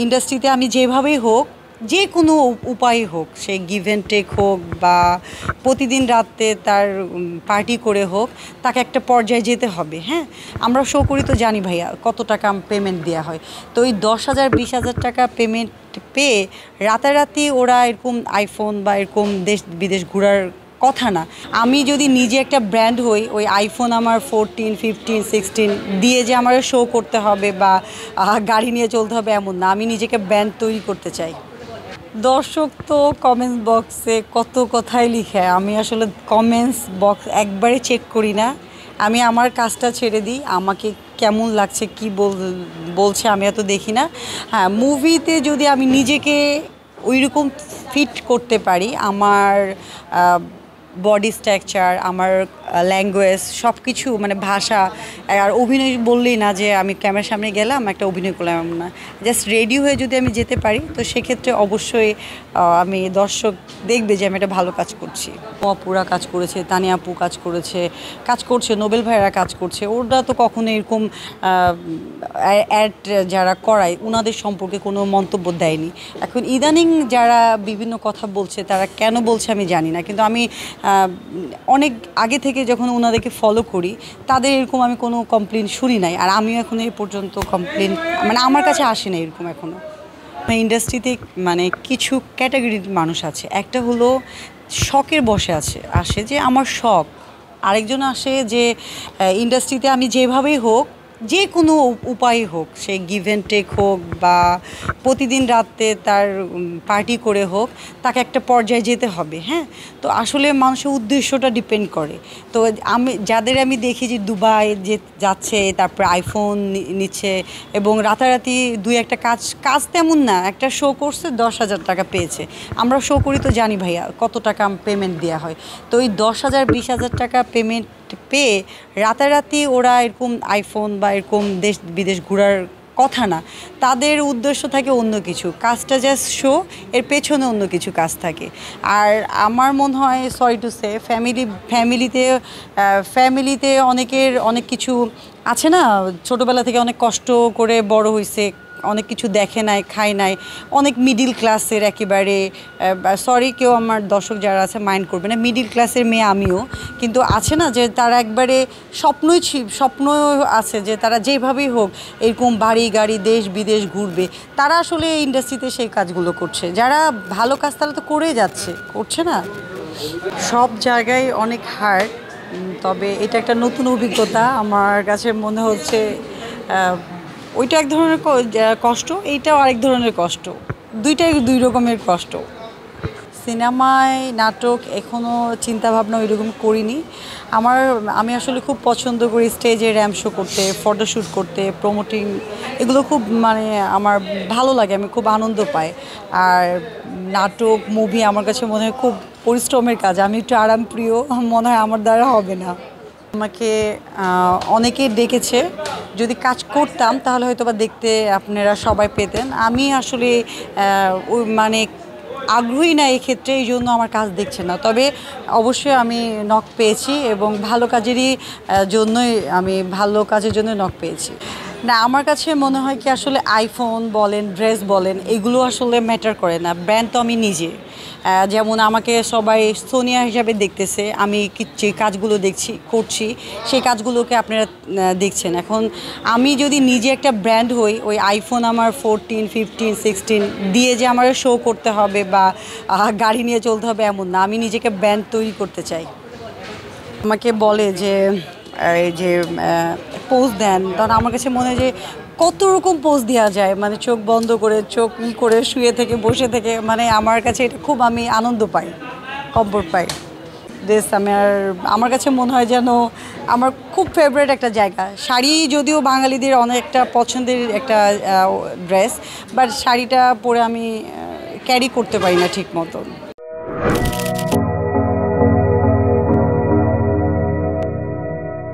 ইন্ডাস্ট্রিতে আমি যেভাবেই হোক, যে কোনো উপায় হোক, সে গিভ অ্যান্ড টেক হোক বা প্রতিদিন রাতে তার পার্টি করে হোক, তাকে একটা পর্যায়ে যেতে হবে। হ্যাঁ, আমরা শো করি তো জানি ভাইয়া কত টাকা পেমেন্ট দেওয়া হয়। তো ওই 10,000 20,000 টাকা পেমেন্ট পেয়ে রাতারাতি ওরা এরকম আইফোন বা এরকম দেশ বিদেশ ঘোরার কথা না। আমি যদি নিজে একটা ব্র্যান্ড হই, ওই আইফোন আমার 14 15 16 দিয়ে যে আমার শো করতে হবে বা গাড়ি নিয়ে চলতে হবে এমন না। আমি নিজেকে ব্র্যান্ড তৈরি করতে চাই। দর্শক তো কমেন্টস বক্সে কত কথাই লিখে, আমি আসলে কমেন্টস বক্স একবারে চেক করি না। আমি আমার কাজটা ছেড়ে দিই, আমাকে কেমন লাগছে কি বলছে আমি এত দেখি না। হ্যাঁ, মুভিতে যদি আমি নিজেকে ওইরকম ফিট করতে পারি, আমার বডি স্ট্রাকচার, আমার ল্যাঙ্গুয়েজ সব কিছু, মানে ভাষা আর অভিনয় বললেই না যে আমি ক্যামেরার সামনে গেলাম একটা অভিনয় করলাম, এমন না। জাস্ট রেডি হয়ে যদি আমি যেতে পারি, তো সেক্ষেত্রে অবশ্যই আমি দর্শক দেখবে যে আমি একটা ভালো কাজ করছি। অপুরা কাজ করেছে, তানিয়া আপু কাজ করছে, নোবেল ভাইয়েরা কাজ করছে। ওরা তো কখনো এরকম অ্যাড যারা করায় ওনাদের সম্পর্কে কোনো মন্তব্য দেয়নি। এখন ইদানিং যারা বিভিন্ন কথা বলছে, তারা কেন বলছে আমি জানি না, কিন্তু আমি অনেক আগে থেকে যখন ওনাদেরকে ফলো করি, তাদের এরকম আমি কোনো কমপ্লেন শুনি নাই। আর আমিও এখন এই পর্যন্ত কমপ্লেন, মানে আমার কাছে আসে না এরকম এখনও। ইন্ডাস্ট্রিতে মানে কিছু ক্যাটাগরির মানুষ আছে। একটা হলো শখের বসে আসে যে আমার শখ। আরেকজন আসে যে ইন্ডাস্ট্রিতে আমি যেভাবেই হোক, যে কোনো উপায় হোক, সে গিভ অ্যান্ড টেক হোক বা প্রতিদিন রাতে তার পার্টি করে হোক, তাকে একটা পর্যায়ে যেতে হবে। হ্যাঁ, তো আসলে মানুষের উদ্দেশ্যটা ডিপেন্ড করে। তো যাদের আমি দেখি যে দুবাই যাচ্ছে, তারপরে আইফোন নিচ্ছে এবং রাতারাতি দুই একটা কাজ তেমন না, একটা শো করছে 10,000 টাকা পেয়েছে। আমরা শো করি তো জানি ভাইয়া কত টাকা পেমেন্ট দেওয়া হয়। তো ওই 10,000 20,000 টাকা পেমেন্ট পেয়ে রাতারাতি ওরা এরকম আইফোন বা এরকম দেশ বিদেশ ঘোরার কথা না। তাদের উদ্দেশ্য থাকে অন্য কিছু, কাজটা জাস্ট শো, এর পেছনে অন্য কিছু কাজ থাকে। আর আমার মনে হয়, সরি টু সে, ফ্যামিলিতে অনেকের অনেক কিছু আছে না, ছোটোবেলা থেকে অনেক কষ্ট করে বড় হয়েছে, অনেক কিছু দেখে নাই, খায় নাই, অনেক মিডিল ক্লাসের একেবারে, সরি কেউ আমার দর্শক যারা আছে মাইন্ড করবে না, মিডিল ক্লাসের মেয়ে আমিও, কিন্তু আছে না যে তারা একবারে স্বপ্ন আছে যে তারা যেভাবেই হোক এরকম বাড়ি গাড়ি দেশ বিদেশ ঘুরবে। তারা আসলে ইন্ডাস্ট্রিতে সেই কাজগুলো করছে। যারা ভালো কাজ তারা তো করেই করছে না। সব জায়গায় অনেক হার্ড, তবে এটা একটা নতুন অভিজ্ঞতা আমার কাছে মনে হচ্ছে। ওইটা এক ধরনের কষ্ট, এইটাও আরেক ধরনের কষ্ট, দুইটাই দুই রকমের কষ্ট। সিনেমায় নাটক এখনও চিন্তাভাবনা ওই রকম করিনি। আমি আসলে খুব পছন্দ করি স্টেজে র্যাম্প শো করতে, ফটোশ্যুট করতে, প্রমোটিং, এগুলো খুব মানে আমার ভালো লাগে, আমি খুব আনন্দ পাই। আর নাটক মুভি আমার কাছে মনে হয় খুব পরিশ্রমের কাজ, আমি একটু আরামপ্রিয়, মনে হয় আমার দ্বারা হবে না। আমাকে অনেকেই ডেকেছে, যদি কাজ করতাম তাহলে হয়তো বা দেখতে আপনারা সবাই পেতেন। আমি আসলে মানে আগ্রহী না এক্ষেত্রে, এই জন্য আমার কাজ দেখছে না। তবে অবশ্যই আমি নক পেয়েছি এবং ভালো কাজেরই জন্যই, আমি ভালো কাজের জন্য নক পেয়েছি। না, আমার কাছে মনে হয় কি, আসলে আইফোন বলেন, ড্রেস বলেন, এগুলো আসলে ম্যাটার করে না। ব্র্যান্ড তো আমি নিজে। যেমন আমাকে সবাই সোনিয়া হিসাবে দেখতেছে, আমি যে কাজগুলো করছি সেই কাজগুলোকে আপনারা দেখছেন। এখন আমি যদি নিজে একটা ব্র্যান্ড হই, ওই আইফোন আমার 14 15 16 দিয়ে যে আমার শো করতে হবে বা গাড়ি নিয়ে চলতে হবে এমন না। আমি নিজেকে ব্র্যান্ড তৈরি করতে চাই। আমাকে বলে যে এই যে পোজ দেন, তখন আমার কাছে মনে হয় যে কত রকম পোজ দেওয়া যায়, মানে চোখ বন্ধ করে, চোখ করে, শুয়ে থেকে, বসে থেকে, মানে আমার কাছে এটা খুব, আমি আনন্দ পাই, কমফোর্ট পাই। ড্রেস আমার কাছে মনে হয় যেন আমার খুব ফেভারিট একটা জায়গা। শাড়ি যদিও বাঙালিদের অনেক একটা পছন্দের একটা ড্রেস, বাট শাড়িটা পরে আমি ক্যারি করতে পারি না ঠিক মতন।